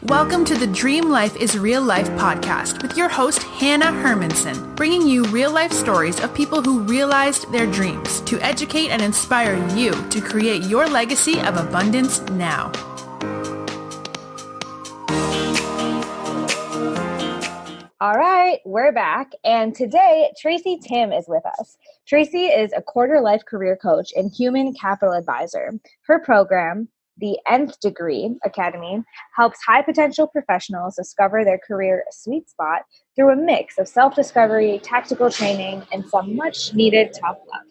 Welcome to the Dream Life is Real Life podcast with your host, Hannah Hermanson, bringing you real-life stories of people who realized their dreams to educate and inspire you to create your legacy of abundance now. All right, we're back. And today, Tracy Timm is with us. Tracy is a quarter-life career coach and human capital advisor. Her program, the Nth Degree Academy, helps high-potential professionals discover their career sweet spot through a mix of self-discovery, tactical training, and some much-needed tough love.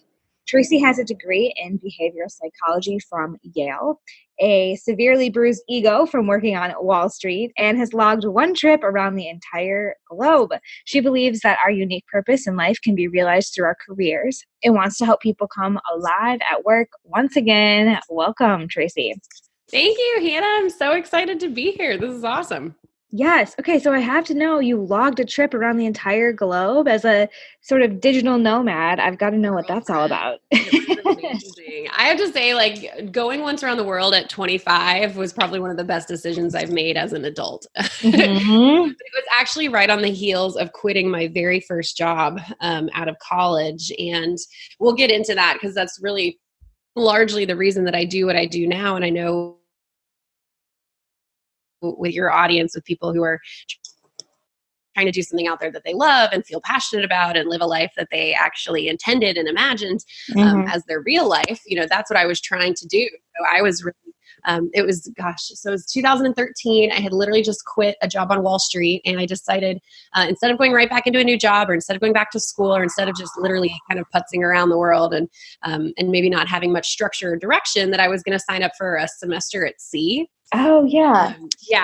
Tracy has a degree in behavioral psychology from Yale, a severely bruised ego from working on Wall Street, and has logged one trip around the entire globe. She believes that our unique purpose in life can be realized through our careers and wants to help people come alive at work. Once again, welcome, Tracy. Thank you, Hannah. I'm so excited to be here. This is awesome. Yes. Okay. So I have to know, you logged a trip around the entire globe as a sort of digital nomad. I've got to know what that's all about. It was amazing. I have to say, going once around the world at 25 was probably one of the best decisions I've made as an adult. Mm-hmm. It was actually right on the heels of quitting my very first job out of college. And we'll get into that because that's really largely the reason that I do what I do now. And I know with your audience, with people who are trying to do something out there that they love and feel passionate about and live a life that they actually intended and imagined as their real life, that's what I was trying to do. So I was really, it was 2013. I had literally just quit a job on Wall Street, and I decided instead of going right back into a new job, or instead of going back to school, or instead of just literally kind of putzing around the world and maybe not having much structure or direction, that I was going to sign up for a semester at sea. Oh, yeah.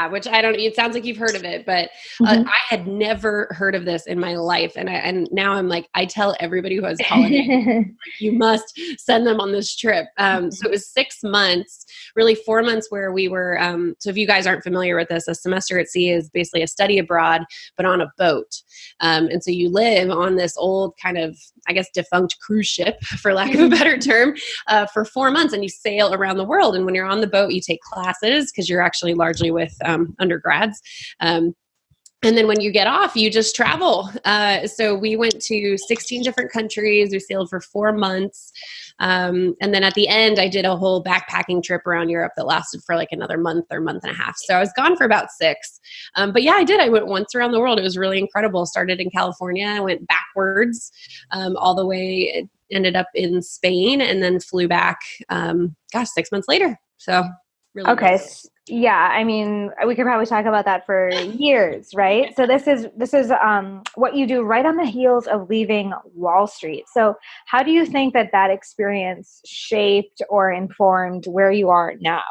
Which it sounds like you've heard of it, but I had never heard of this in my life. And now I'm like, I tell everybody who has holidays, you must send them on this trip. So it was 6 months, really 4 months where we were, so if you guys aren't familiar with this, a semester at sea is basically a study abroad, but on a boat. And so you live on this old kind of, I guess, defunct cruise ship, for lack of a better term, for 4 months, and you sail around the world. And when you're on the boat, you take classes, because you're actually largely with undergrads. And then when you get off, you just travel. So we went to 16 different countries. We sailed for 4 months. And then at the end, I did a whole backpacking trip around Europe that lasted for like another month or month and a half. So I was gone for about 6. But yeah, I did. I went once around the world. It was really incredible. Started in California. I went backwards all the way. Ended up in Spain, and then flew back, 6 months later. So really okay. nice. Yeah. I mean, we could probably talk about that for years, right? So this is what you do right on the heels of leaving Wall Street. So how do you think that experience shaped or informed where you are now?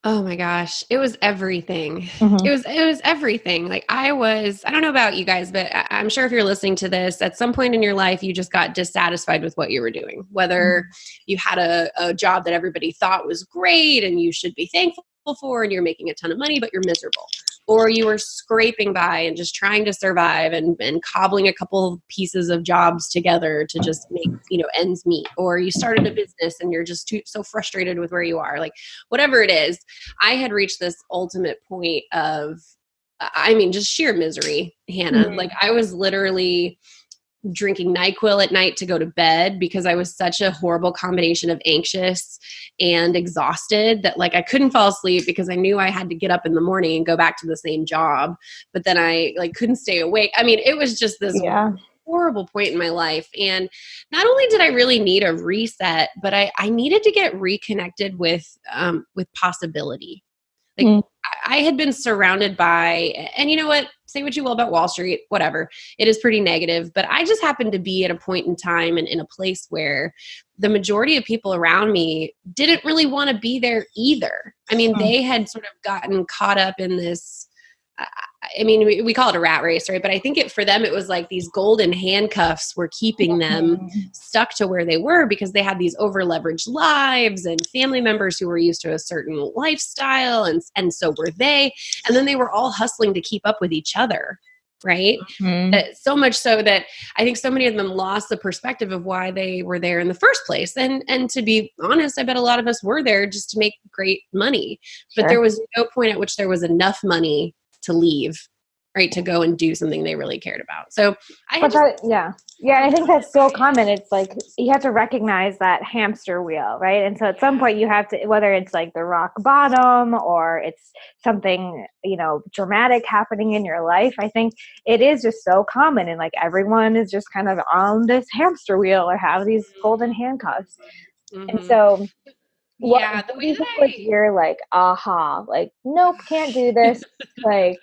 Oh my gosh. It was everything. It was everything. Like I don't know about you guys, but I'm sure if you're listening to this, at some point in your life, you just got dissatisfied with what you were doing, whether you had a job that everybody thought was great and you should be thankful for, and you're making a ton of money, but you're miserable. Or you were scraping by and just trying to survive and cobbling a couple pieces of jobs together to just make, ends meet. Or you started a business and you're just so frustrated with where you are. Like whatever it is, I had reached this ultimate point of, just sheer misery, Hannah. Like I was literally drinking NyQuil at night to go to bed because I was such a horrible combination of anxious and exhausted that like I couldn't fall asleep because I knew I had to get up in the morning and go back to the same job. But then I couldn't stay awake. It was just this horrible point in my life. And not only did I really need a reset, but I needed to get reconnected with possibility. Like I had been surrounded by, and you know what, say what you will about Wall Street, whatever. It is pretty negative, but I just happened to be at a point in time and in a place where the majority of people around me didn't really want to be there either. They had sort of gotten caught up in this, we call it a rat race, right? But I think for them, it was like these golden handcuffs were keeping them stuck to where they were because they had these over leveraged lives and family members who were used to a certain lifestyle. And so were they. And then they were all hustling to keep up with each other. right? Mhm. So much so that I think so many of them lost the perspective of why they were there in the first place. And to be honest, I bet a lot of us were there just to make great money. But there Sure. was no point at which there was enough money to leave, right? To go and do something they really cared about. So I had But that, yeah. Yeah, and I think that's so common. It's like you have to recognize that hamster wheel, right? And so at some point you have to, whether it's like the rock bottom or it's something, dramatic happening in your life, I think it is just so common. And like everyone is just kind of on this hamster wheel or have these golden handcuffs. And so yeah, what do you think was your like, aha, like, nope, can't do this. Like,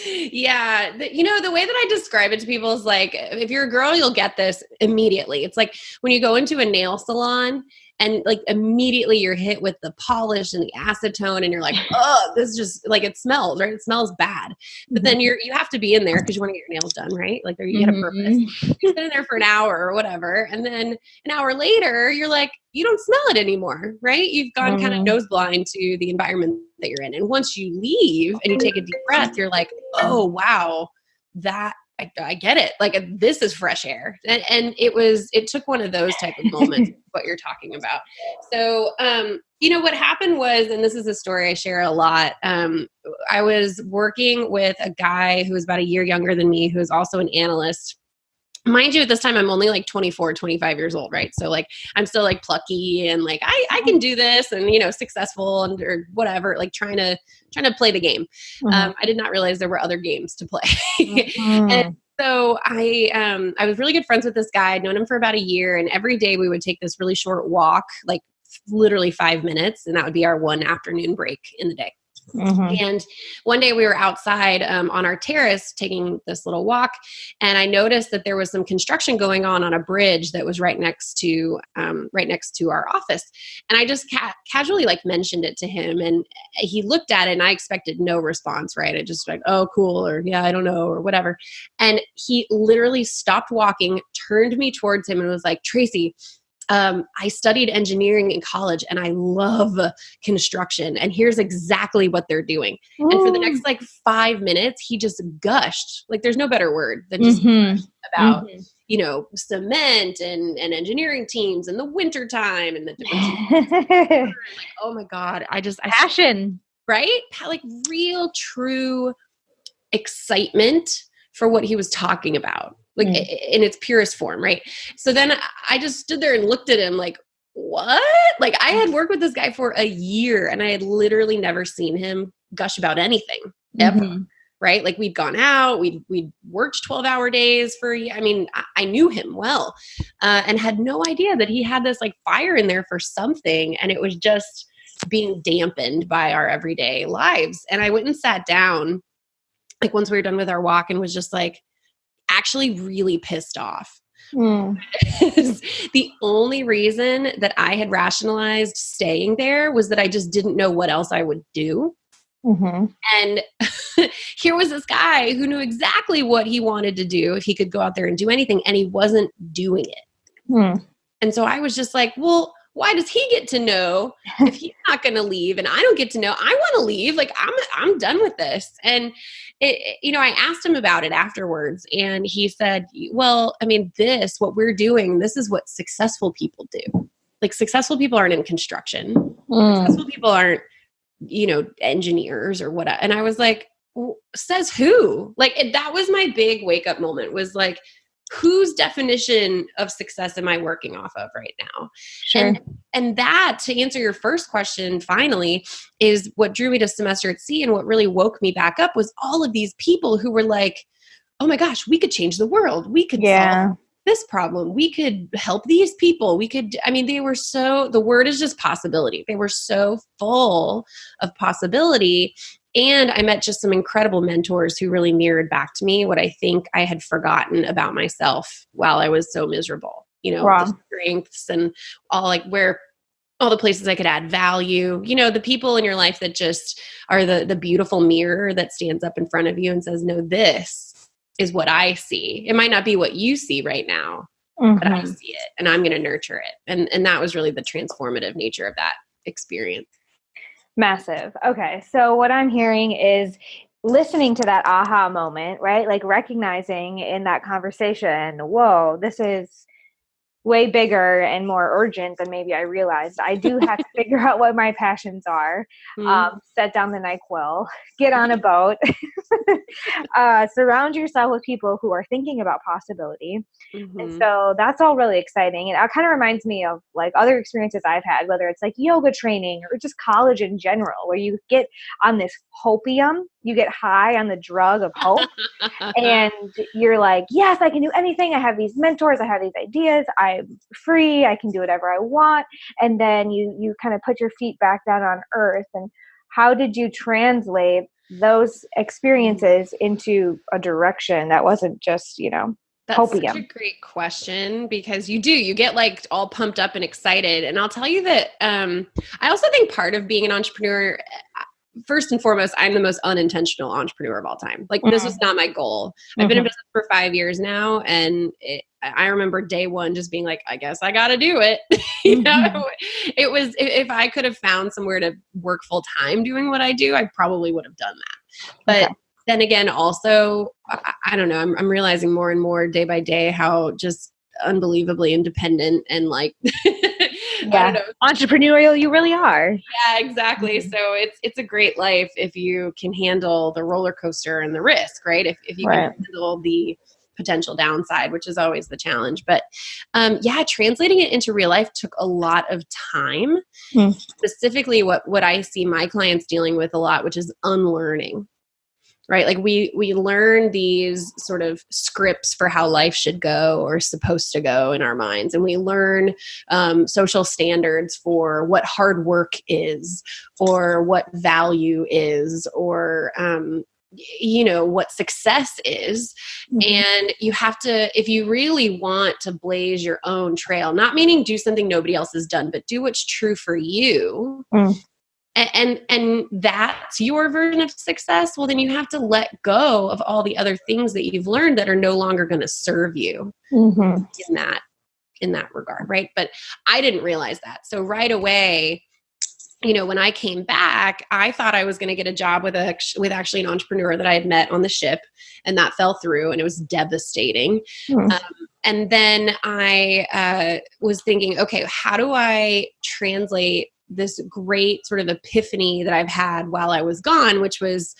yeah, the way that I describe it to people is like, if you're a girl, you'll get this immediately. It's like when you go into a nail salon and like immediately you're hit with the polish and the acetone and you're like, oh, this just like, it smells, right? It smells bad. But then you have to be in there because you want to get your nails done, right? Like you had a purpose. You sit in there for an hour or whatever. And then an hour later, you're like, you don't smell it anymore, right? You've gone kind of nose blind to the environment that you're in. And once you leave and you take a deep breath, you're like, oh, wow, that I get it. Like this is fresh air. And it took one of those type of moments, what you're talking about. So, what happened was, and this is a story I share a lot. I was working with a guy who was about a year younger than me, who is also an analyst. Mind you, at this time, I'm only like 24, 25 years old, right? So like, I'm still like plucky and like, I can do this and, successful and or whatever, like trying to play the game. I did not realize there were other games to play. And so I was really good friends with this guy. I'd known him for about a year. And every day we would take this really short walk, like literally 5 minutes. And that would be our one afternoon break in the day. And one day we were outside on our terrace taking this little walk, and I noticed that there was some construction going on a bridge that was right next to our office. And I just casually like mentioned it to him, and he looked at it, and I expected no response. Right? I just like, oh, cool, or yeah, I don't know, or whatever. And he literally stopped walking, turned me towards him, and was like, Tracy, I studied engineering in college and I love construction, and here's exactly what they're doing. And for the next like 5 minutes, he just gushed. Like there's no better word than just about, cement and engineering teams and the winter time and the different like, oh my God, I passion, right? Like real, true excitement for what he was talking about. Like in its purest form, right? So then I just stood there and looked at him like, what? Like I had worked with this guy for a year and I had literally never seen him gush about anything ever, right? Like we'd gone out, we'd worked 12-hour days for, I knew him well and had no idea that he had this like fire in there for something. And it was just being dampened by our everyday lives. And I went and sat down like once we were done with our walk and was just like, actually really pissed off. The only reason that I had rationalized staying there was that I just didn't know what else I would do. And here was this guy who knew exactly what he wanted to do if he could go out there and do anything, and he wasn't doing it. And so I was just like, well, why does he get to know if he's not going to leave and I don't get to know? I want to leave. Like I'm done with this. And I asked him about it afterwards, and he said, well, what we're doing, this is what successful people do. Like successful people aren't in construction. Successful people aren't, engineers or whatever. And I was like, well, says who? Like that was my big wake up moment, was like, whose definition of success am I working off of right now? Sure. And that, to answer your first question, finally, is what drew me to Semester at Sea, and what really woke me back up was all of these people who were like, oh my gosh, we could change the world. We could solve this problem. We could help these people. They were the word is just possibility. They were so full of possibility. And I met just some incredible mentors who really mirrored back to me what I think I had forgotten about myself while I was so miserable, the strengths and all the places I could add value, the people in your life that just are the beautiful mirror that stands up in front of you and says, no, this is what I see. It might not be what you see right now, but I see it and I'm going to nurture it. And that was really the transformative nature of that experience. Massive. Okay. So what I'm hearing is listening to that aha moment, right? Like recognizing in that conversation, whoa, this is way bigger and more urgent than maybe I realized. I do have to figure out what my passions are, set down the NyQuil, get on a boat, surround yourself with people who are thinking about possibility. And so that's all really exciting. And it kind of reminds me of like other experiences I've had, whether it's like yoga training or just college in general, where you get on this hopium, you get high on the drug of hope. And you're like, yes, I can do anything. I have these mentors. I have these ideas. I'm free. I can do whatever I want. And then you kind of put your feet back down on earth. And how did you translate those experiences into a direction that wasn't just, That's hopium? such a great question, because you get like all pumped up and excited. And I'll tell you that I also think part of being an entrepreneur, first and foremost, I'm the most unintentional entrepreneur of all time. Like this was not my goal. I've been in business for 5 years now. And I remember day one just being like, I guess I got to do it. It was, if I could have found somewhere to work full time doing what I do, I probably would have done that. But then again, also, I don't know, I'm realizing more and more day by day how just unbelievably independent and like, I don't know, entrepreneurial you really are. Yeah, exactly. So it's a great life if you can handle the roller coaster and the risk, right? If you can handle the potential downside, which is always the challenge. But translating it into real life took a lot of time. Specifically what I see my clients dealing with a lot, which is unlearning. Right? Like we learn these sort of scripts for how life should go or supposed to go in our minds. And we learn social standards for what hard work is, or what value is, or, what success is. And you have to, if you really want to blaze your own trail, not meaning do something nobody else has done, but do what's true for you. And that's your version of success, well, then you have to let go of all the other things that you've learned that are no longer going to serve you in that regard, right? But I didn't realize that. So right away, when I came back, I thought I was going to get a job with actually an entrepreneur that I had met on the ship, and that fell through, and it was devastating. And then I was thinking, okay, how do I translate this great sort of epiphany that I've had while I was gone, which was,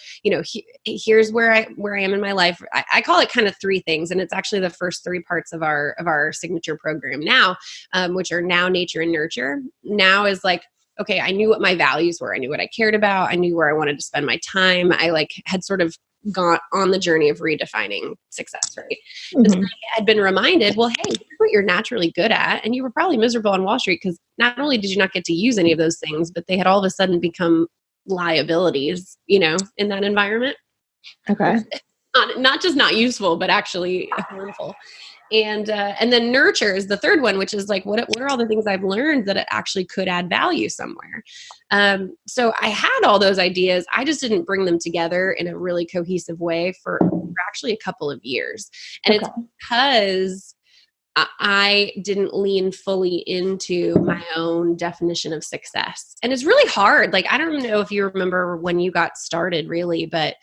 here's where I am in my life. I call it kind of three things. And it's actually the first three parts of our signature program now, which are now, nature, and nurture. Now is like, okay, I knew what my values were. I knew what I cared about. I knew where I wanted to spend my time. I had sort of gone on the journey of redefining success, right? But then I had been reminded, well, hey, here's what you're naturally good at. And you were probably miserable on Wall Street because not only did you not get to use any of those things, but they had all of a sudden become liabilities, in that environment. Okay. Not just not useful, but actually harmful. And then nurture is the third one, which is like, what are all the things I've learned that it actually could add value somewhere? So I had all those ideas. I just didn't bring them together in a really cohesive way for actually a couple of years. And it's because I didn't lean fully into my own definition of success. And it's really hard. Like, I don't know if you remember when you got started really, but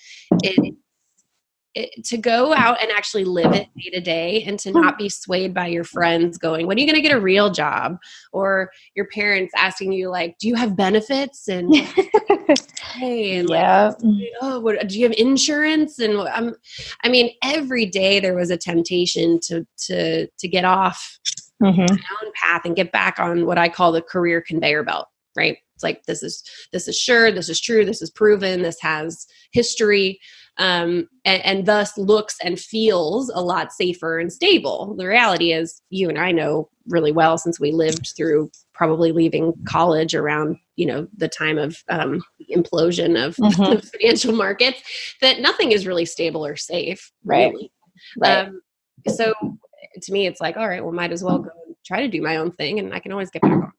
to go out and actually live it day to day, and to not be swayed by your friends going, when are you going to get a real job? Or your parents asking you like, do you have benefits? And hey, and do you have insurance? And every day there was a temptation to get off my own path and get back on what I call the career conveyor belt, right? It's like, this is sure, this is true, this is proven, this has history. And thus looks and feels a lot safer and stable. The reality is, you and I know really well, since we lived through probably leaving college around, the time of the implosion of the financial markets, that nothing is really stable or safe. Really. Right. So to me, it's like, all right, well, might as well go and try to do my own thing, and I can always get back on.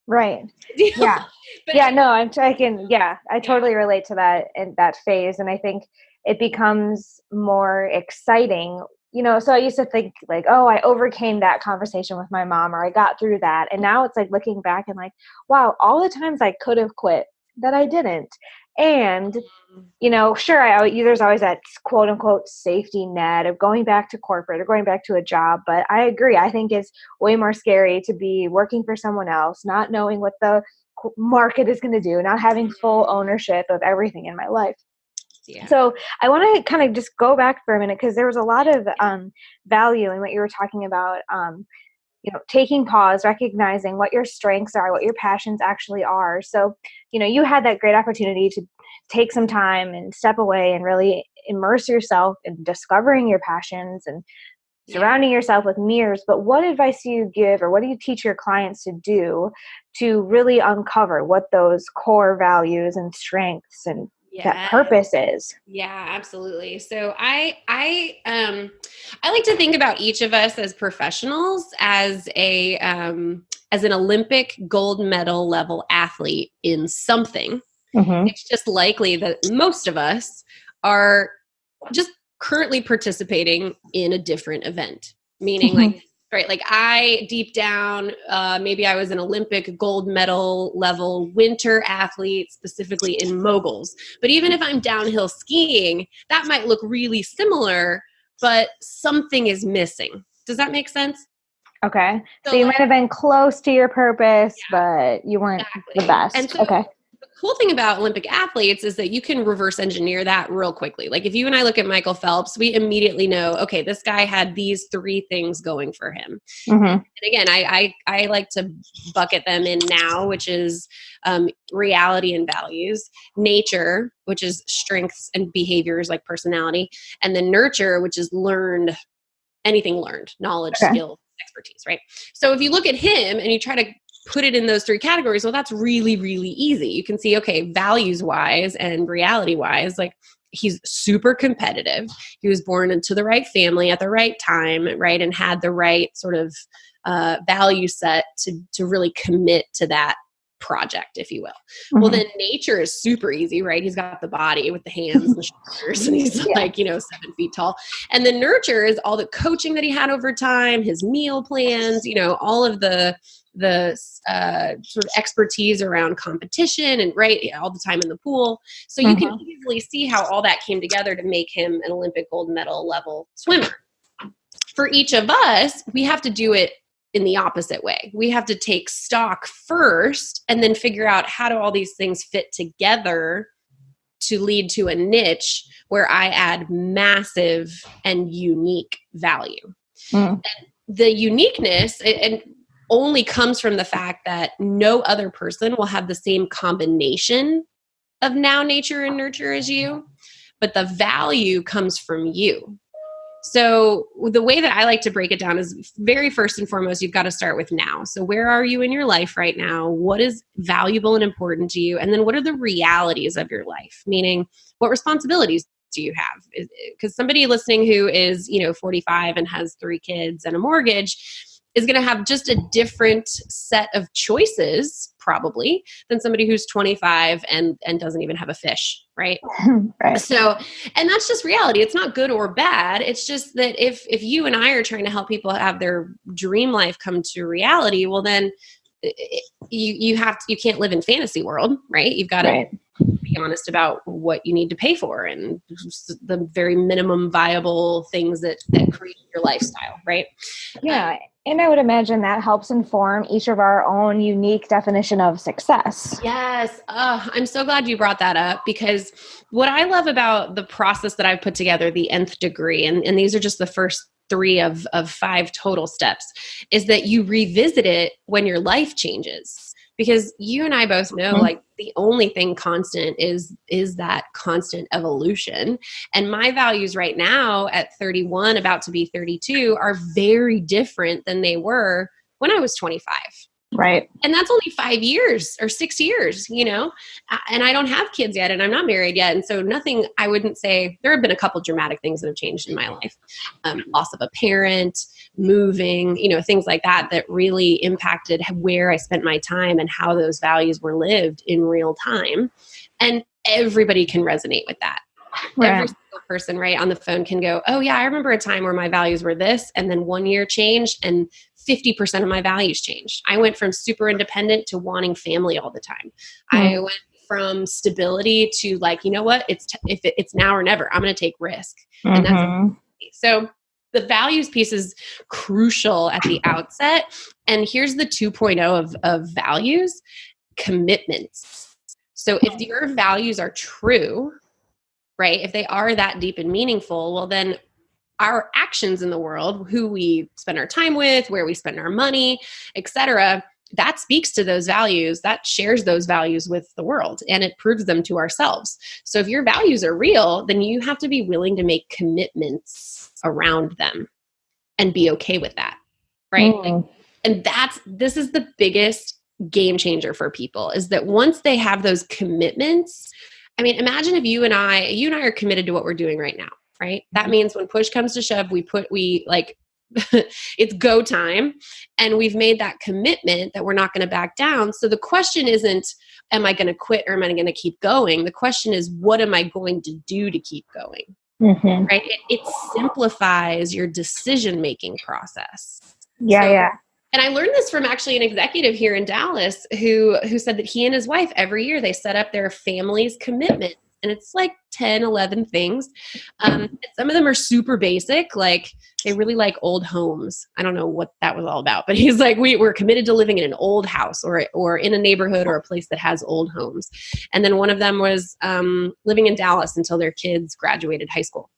Right. Yeah. I totally relate to that in that phase. And I think it becomes more exciting, so I used to think like, oh, I overcame that conversation with my mom, or I got through that. And now it's like looking back and like, wow, all the times I could have quit that I didn't. And, sure, there's always that quote unquote safety net of going back to corporate or going back to a job. But I agree. I think it's way more scary to be working for someone else, not knowing what the market is going to do, not having full ownership of everything in my life. Yeah. So I want to kind of just go back for a minute, because there was a lot of value in what you were talking about. Taking pause, recognizing what your strengths are, what your passions actually are. So, you had that great opportunity to take some time and step away and really immerse yourself in discovering your passions and surrounding yourself with mirrors. But what advice do you give, or what do you teach your clients to do to really uncover what those core values and strengths and that purpose is? Yeah, absolutely. So I like to think about each of us as professionals as an Olympic gold medal level athlete in something. Mm-hmm. It's just likely that most of us are just currently participating in a different event, meaning like, right, like I deep down, maybe I was an Olympic gold medal level winter athlete, specifically in moguls. But even if I'm downhill skiing, that might look really similar, but something is missing. Does that make sense? Okay. So you might have been close to your purpose, but you weren't the best. And so, okay. The cool thing about Olympic athletes is that you can reverse engineer that real quickly. Like if you and I look at Michael Phelps, we immediately know, okay, this guy had these 3 things going for him. Mm-hmm. And again, I like to bucket them in now, which is reality and values, nature, which is strengths and behaviors like personality, and then nurture, which is anything learned, knowledge, skill, expertise, right? So if you look at him and you try to put it in those 3 categories, well, that's really, really easy. You can see, okay, values wise and reality wise, like he's super competitive. He was born into the right family at the right time, right? And had the right sort of value set to really commit to that project, if you will. Mm-hmm. Well, then nature is super easy, right? He's got the body with the hands and the shoulders, and he's like, 7 feet tall. And then nurture is all the coaching that he had over time, his meal plans, all of the sort of expertise around competition and all the time in the pool. So you can easily see how all that came together to make him an Olympic gold medal level swimmer. For each of us, we have to do it in the opposite way. We have to take stock first and then figure out how do all these things fit together to lead to a niche where I add massive and unique value. And the uniqueness and only comes from the fact that no other person will have the same combination of now, nature, and nurture as you, but the value comes from you. So the way that I like to break it down is very first and foremost, you've got to start with now. So where are you in your life right now? What is valuable and important to you? And then what are the realities of your life? Meaning, what responsibilities do you have? Because somebody listening who is, 45 and has 3 kids and a mortgage is going to have just a different set of choices probably than somebody who's 25 and doesn't even have a fish, right? Right. So, and that's just reality. It's not good or bad. It's just that if you and I are trying to help people have their dream life come to reality, well, then you can't live in fantasy world, right? You've got to be honest about what you need to pay for and the very minimum viable things that create your lifestyle, right? Yeah. And I would imagine that helps inform each of our own unique definition of success. Yes. I'm so glad you brought that up, because what I love about the process that I've put together, the Nth Degree, and these are just the first 3 of 5 total steps, is that you revisit it when your life changes. Because you and I both know, like, the only thing constant is that constant evolution. And my values right now at 31, about to be 32, are very different than they were when I was 25. Right. And that's only 5 years or 6 years, and I don't have kids yet and I'm not married yet. And so nothing, I wouldn't say, there have been a couple dramatic things that have changed in my life. Loss of a parent, moving, things like that really impacted where I spent my time and how those values were lived in real time. And everybody can resonate with that. Right. Every single person on the phone can go, oh yeah, I remember a time where my values were this, and then 1 year changed and 50% of my values changed. I went from super independent to wanting family all the time. I went from stability to like, you know what, it's now or never, I'm going to take risk. And that's so the values piece is crucial at the outset. And here's the 2.0 of values: commitments. So if your values are true, right, if they are that deep and meaningful, well, then our actions in the world, who we spend our time with, where we spend our money, etc., that speaks to those values, that shares those values with the world, and it proves them to ourselves. So if your values are real, then you have to be willing to make commitments around them and be okay with that, right? And this is the biggest game changer for people, is that once they have those commitments, I mean, imagine if you and I are committed to what we're doing right now, right? That means when push comes to shove, it's go time, and we've made that commitment that we're not going to back down. So the question isn't, am I going to quit or am I going to keep going? The question is, what am I going to do to keep going? Right? It simplifies your decision-making process. Yeah. And I learned this from actually an executive here in Dallas who said that he and his wife, every year they set up their family's commitment. And it's like 10, 11 things. Some of them are super basic. Like they really like old homes. I don't know what that was all about, but he's like, we're committed to living in an old house or in a neighborhood or a place that has old homes. And then one of them was living in Dallas until their kids graduated high school,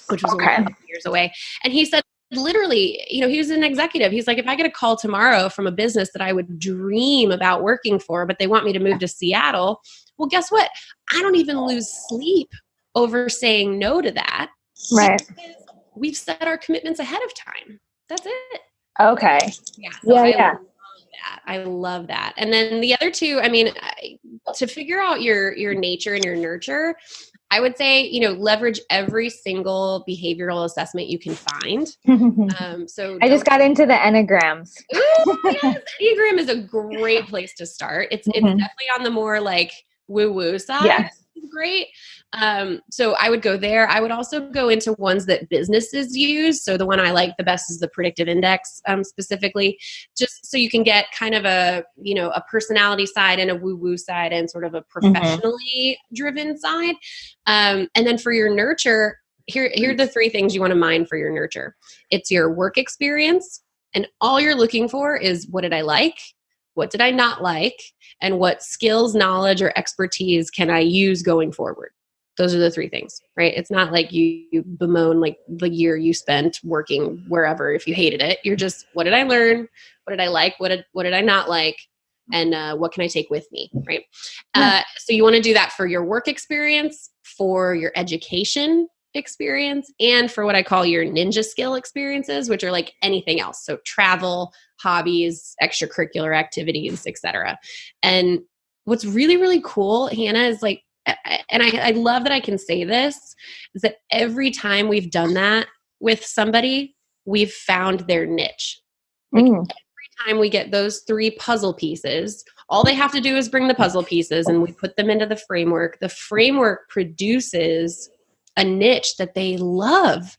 which was only a couple years away. And he said, literally, he was an executive. He's like, if I get a call tomorrow from a business that I would dream about working for, but they want me to move to Seattle, well, guess what? I don't even lose sleep over saying no to that. Right. We've set our commitments ahead of time. That's it. Okay. Yeah. So Yeah. I love that. And then the other two, I mean, to figure out your nature and your nurture, I would say, leverage every single behavioral assessment you can find. So I just got into the Enneagrams. Ooh, yes. Enneagram is a great place to start. It's definitely on the more like woo-woo side. Yes. Great. So I would go there. I would also go into ones that businesses use. So the one I like the best is the predictive index, specifically, just so you can get kind of a personality side and a woo-woo side and sort of a professionally driven side. And then for your nurture, here are the three things you want to mind for your nurture. It's your work experience. And all you're looking for is, what did I like? What did I not like? And what skills, knowledge, or expertise can I use going forward? Those are the three things, right? It's not like you bemoan like the year you spent working wherever if you hated it. You're just, what did I learn? What did I like? What did I not like? And what can I take with me, right? So you want to do that for your work experience, for your education experience, and for what I call your ninja skill experiences, which are like anything else. So travel, hobbies, extracurricular activities, etc. And what's really, really cool, Hannah, is like, and I love that I can say this, is that every time we've done that with somebody, we've found their niche. Like every time we get those three puzzle pieces, all they have to do is bring the puzzle pieces and we put them into the framework. The framework produces a niche that they love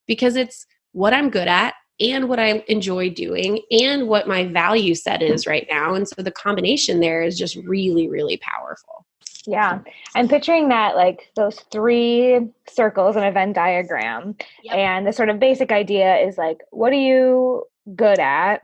because it's what I'm good at and what I enjoy doing and what my value set is right now. And so the combination there is just really, really powerful. Yeah. I'm picturing that, like those three circles in a Venn diagram. Yep. And the sort of basic idea is like, what are you good at?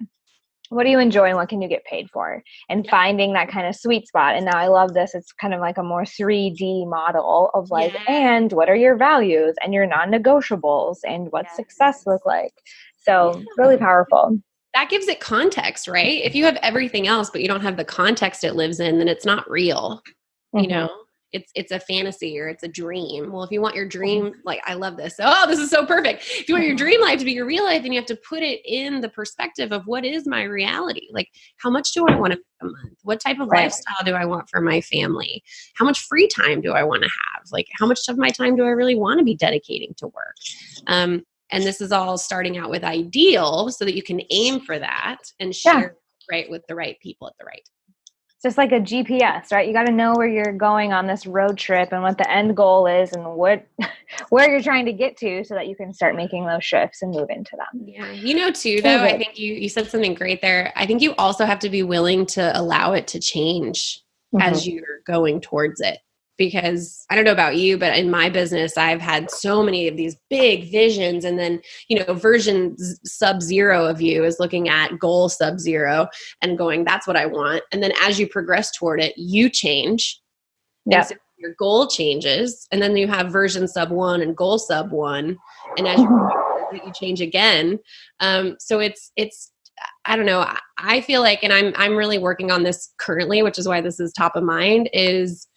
What do you enjoy and what can you get paid for? And finding that kind of sweet spot. And now I love this. It's kind of like a more 3D model of like, and what are your values and your non-negotiables and what success look like? So really powerful. That gives it context, right? If you have everything else, but you don't have the context it lives in, then it's not real. You know, it's a fantasy or it's a dream. Well, if you want your dream, like, I love this. Oh, this is so perfect. If you want your dream life to be your real life, then you have to put it in the perspective of what is my reality? Like, how much do I want to make a month? What type of lifestyle do I want for my family? How much free time do I want to have? Like, how much of my time do I really want to be dedicating to work? And this is all starting out with ideal so that you can aim for that and share with the right people at the right time. Just like a GPS, right? You got to know where you're going on this road trip and what the end goal is and where you're trying to get to so that you can start making those shifts and move into them. Yeah. Too, though, I think you said something great there. I think you also have to be willing to allow it to change. as you're going towards it. Because I don't know about you, but in my business, I've had so many of these big visions, and then, version sub-zero of you is looking at goal sub-zero and going, that's what I want. And then as you progress toward it, you change. Yeah. And so your goal changes, and then you have version sub-1 and goal sub-1. And as you change again. So it's, I don't know. I feel like, and I'm really working on this currently, which is why this is top of mind, is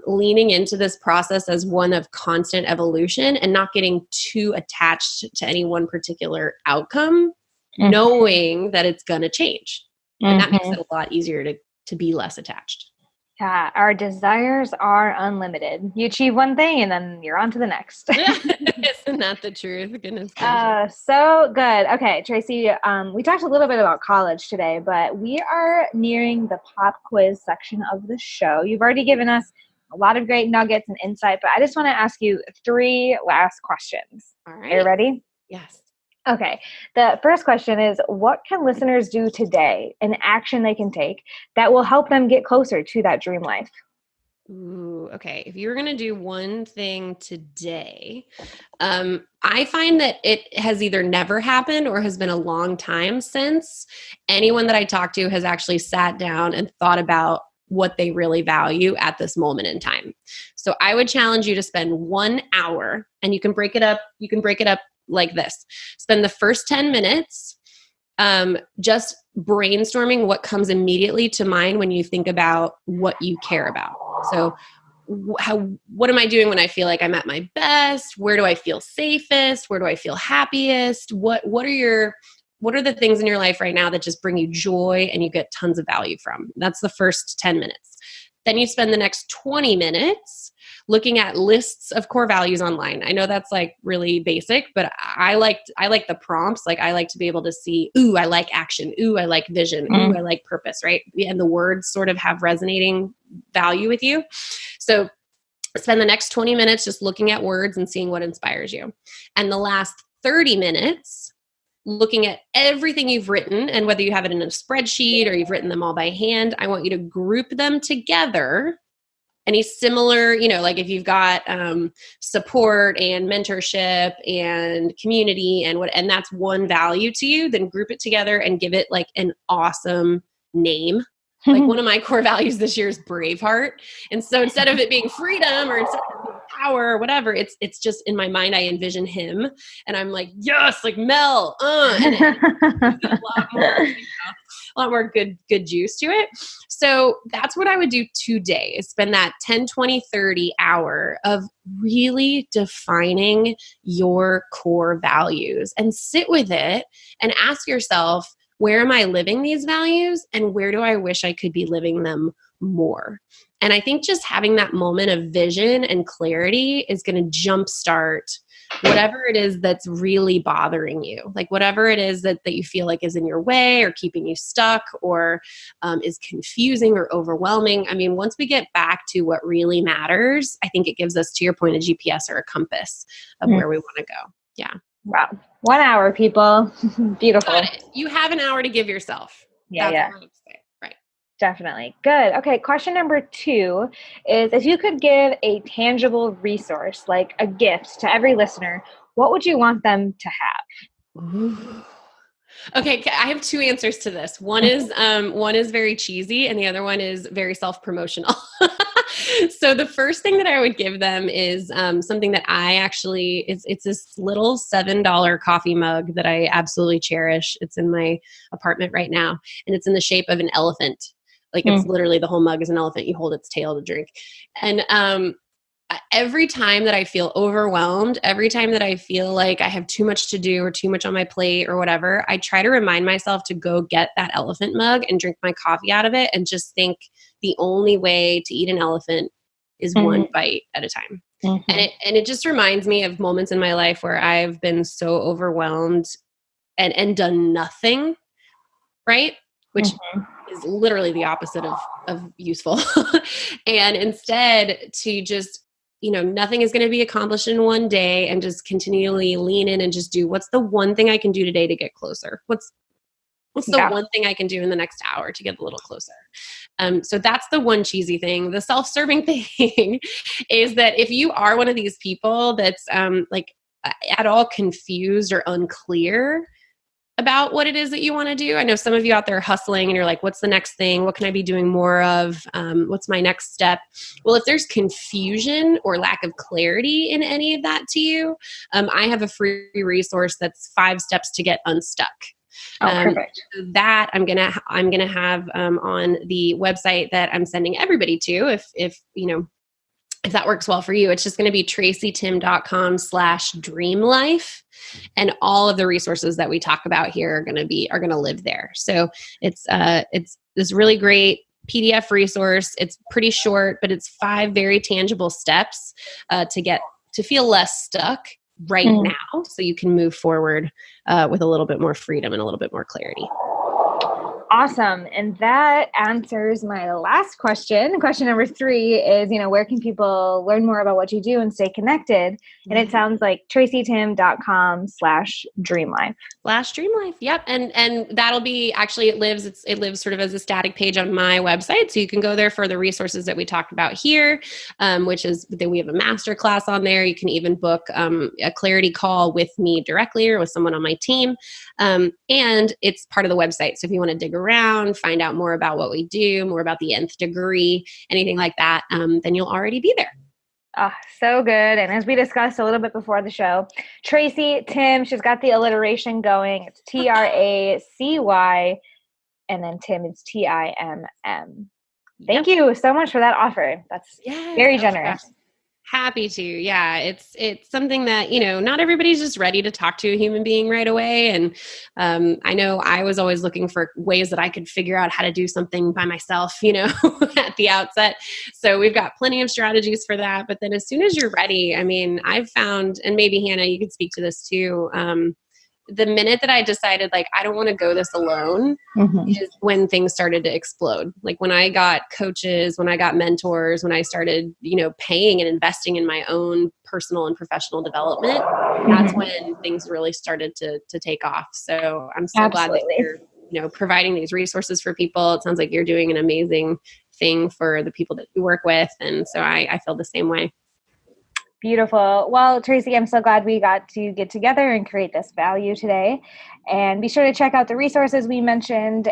leaning into this process as one of constant evolution and not getting too attached to any one particular outcome, knowing that it's going to change. And that makes it a lot easier to be less attached. Yeah, our desires are unlimited. You achieve one thing and then you're on to the next. Isn't that the truth? Goodness gracious. So good. Okay, Tracy, we talked a little bit about college today, but we are nearing the pop quiz section of the show. You've already given us a lot of great nuggets and insight, but I just want to ask you 3 last questions. All right. Are you ready? Yes. Okay. The first question is, what can listeners do today, an action they can take that will help them get closer to that dream life? Ooh, okay. If you were going to do one thing today, I find that it has either never happened or has been a long time since anyone that I talked to has actually sat down and thought about what they really value at this moment in time. So I would challenge you to spend 1 hour, and you can break it up. You can break it up like this. Spend the first 10 minutes just brainstorming what comes immediately to mind when you think about what you care about. So what am I doing when I feel like I'm at my best? Where do I feel safest? Where do I feel happiest? What are the things in your life right now that just bring you joy and you get tons of value from? That's the first 10 minutes. Then you spend the next 20 minutes looking at lists of core values online. I know that's like really basic, but I like the prompts. Like I like to be able to see, ooh, I like action. Ooh, I like vision. Ooh, I like purpose, right? And the words sort of have resonating value with you. So spend the next 20 minutes just looking at words and seeing what inspires you. And the last 30 minutes looking at everything you've written, and whether you have it in a spreadsheet or you've written them all by hand, I want you to group them together. Any similar, like if you've got support and mentorship and community and that's one value to you, then group it together and give it like an awesome name. Like one of my core values this year is Braveheart. And so instead of it being freedom or instead of it being power or whatever, it's just in my mind, I envision him and I'm like, yes, like Mel, and a lot more good juice to it. So that's what I would do today, is spend that 10, 20, 30 hour of really defining your core values and sit with it and ask yourself, where am I living these values and where do I wish I could be living them more? And I think just having that moment of vision and clarity is going to jumpstart whatever it is that's really bothering you. Like whatever it is that you feel like is in your way or keeping you stuck or is confusing or overwhelming. I mean, once we get back to what really matters, I think it gives us, to your point, a GPS or a compass of where we want to go. Yeah. Wow. 1 hour, people. Beautiful. You have an hour to give yourself. Yeah. That's what I would say. Right. Definitely. Good. Okay. Question number 2 is, if you could give a tangible resource, like a gift to every listener, what would you want them to have? Ooh. Okay, I have 2 answers to this. One is very cheesy and the other one is very self-promotional. So the first thing that I would give them is something that I actually, it's this little $7 coffee mug that I absolutely cherish. It's in my apartment right now and it's in the shape of an elephant. Like it's literally the whole mug is an elephant. You hold its tail to drink. And every time that I feel overwhelmed, every time that I feel like I have too much to do or too much on my plate or whatever, I try to remind myself to go get that elephant mug and drink my coffee out of it and just think the only way to eat an elephant is one bite at a time. And it just reminds me of moments in my life where I've been so overwhelmed and done nothing, right? Which is literally the opposite of useful. And instead to just, nothing is going to be accomplished in one day, and just continually lean in and just do, what's the one thing I can do today to get closer? What's What's the one thing I can do in the next hour to get a little closer? So that's the one cheesy thing. The self-serving thing is that if you are one of these people that's like at all confused or unclear about what it is that you want to do. I know some of you out there hustling and you're like, what's the next thing? What can I be doing more of? What's my next step? Well, if there's confusion or lack of clarity in any of that to you, I have a free resource that's 5 steps to get unstuck. Perfect. That I'm gonna have on the website that I'm sending everybody to. If that works well for you, it's just going to be tracytimm.com/dreamlife. And all of the resources that we talk about here are going to live there. So it's this really great PDF resource. It's pretty short, but it's 5 very tangible steps to feel less stuck right now, so you can move forward with a little bit more freedom and a little bit more clarity. Awesome. And that answers my last question. Question number 3 is, where can people learn more about what you do and stay connected? And it sounds like tracytimm.com/dreamlife. /dreamlife. Yep. And that'll be actually, it lives sort of as a static page on my website. So you can go there for the resources that we talked about here, which is that we have a masterclass on there. You can even book a clarity call with me directly or with someone on my team. And it's part of the website. So if you want to dig around, find out more about what we do, more about the Nth Degree, anything like that, then you'll already be there. Oh, so good. And as we discussed a little bit before the show, Tracy Timm, she's got the alliteration going. It's TRACY, and then Timm is TIMM. Thank you so much for that offer. That's very generous. Happy to. Yeah. It's something that, not everybody's just ready to talk to a human being right away. And I know I was always looking for ways that I could figure out how to do something by myself, at the outset. So we've got plenty of strategies for that. But then as soon as you're ready, I've found, and maybe Hannah, you could speak to this too, the minute that I decided, like, I don't want to go this alone is when things started to explode. Like when I got coaches, when I got mentors, when I started, paying and investing in my own personal and professional development, that's when things really started to take off. So I'm so glad that you're, providing these resources for people. It sounds like you're doing an amazing thing for the people that you work with. And so I feel the same way. Beautiful. Well, Tracy, I'm so glad we got to get together and create this value today. And be sure to check out the resources we mentioned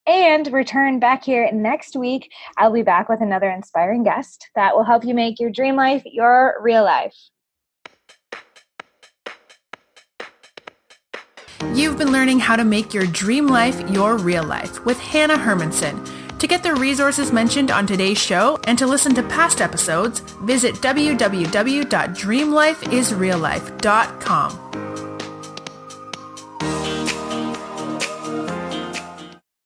and return back here next week. I'll be back with another inspiring guest that will help you make your dream life your real life. You've been learning how to make your dream life your real life with Hannah Hermanson. To get the resources mentioned on today's show and to listen to past episodes, visit www.dreamlifeisreallife.com.